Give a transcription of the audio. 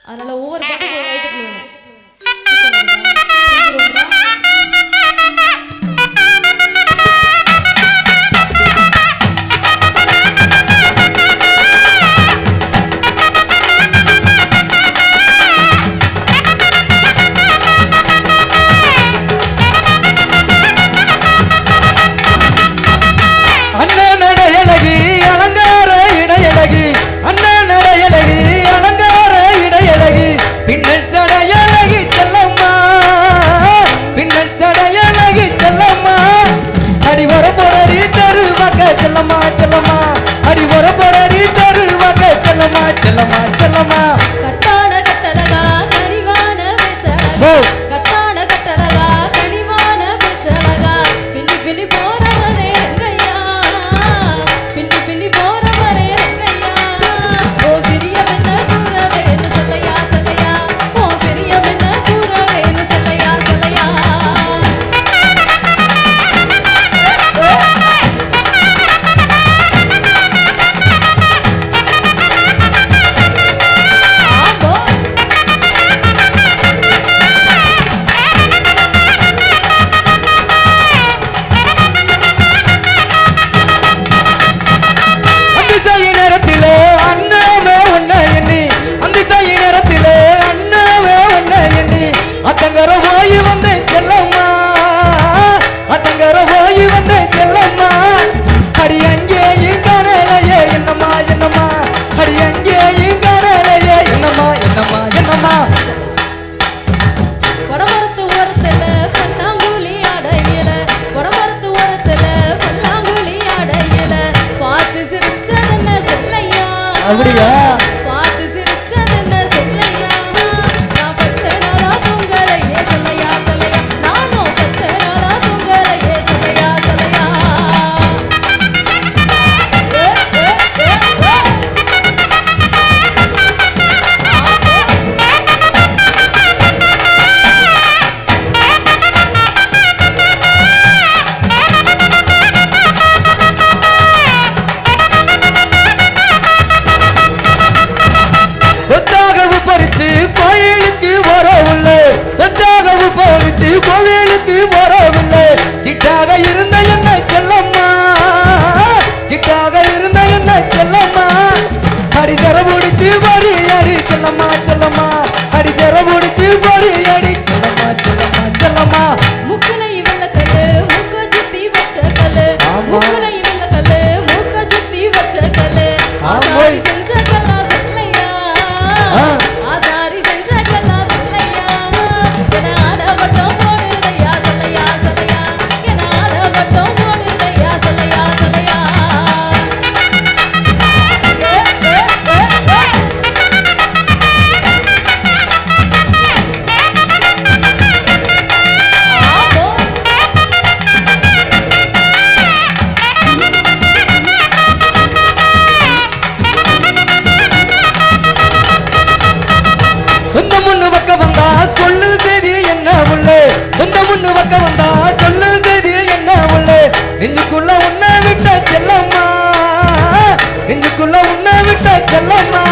அதனால ஒவ்வொரு பாட்டுக்கு ஒரு ஐட்டத்துல வேணும். அப்படியா கோவிலுக்கு வரவில்லை சிட்டாக இருந்த என்ன செல்லம்மா சிட்டாக இருந்த என்ன செல்லம்மா அடிச்சர முடிச்சு படி அடி செல்லம்மா செல்லம்மா அடிச்சர முடிச்சு படி அடி செல்லம்மா செல்லம்மா செல்லம்மா முக்கலை வெள்ளக்கல்லு முக்க சுத்தி வச்ச கல்லு முக்கலை வெள்ளக்கல்லு முக்க சுத்தி வச்ச கல்லு ஆசாரி செஞ்ச கல்லா சொல்லையா ஆசாரி செஞ்ச கல்லா சொல்லையா என ஆட வட்டம் போடுதையா சொல்லையா சொல்லையா என ஆட வட்டம் போடுதையா சொல்லையா சொல்லையா சொந்த முன்னு பக்க வந்தா சொல்லு செய்தி என்ன உள்ளே சொந்த முன்னு பக்க வந்தா சொல்லு செய்தி என்ன உள்ளே நெஞ்சுக்குள்ள உன்னை விட்ட செல்லம்மா நெஞ்சுக்குள்ள உன்னை விட்ட செல்லம்மா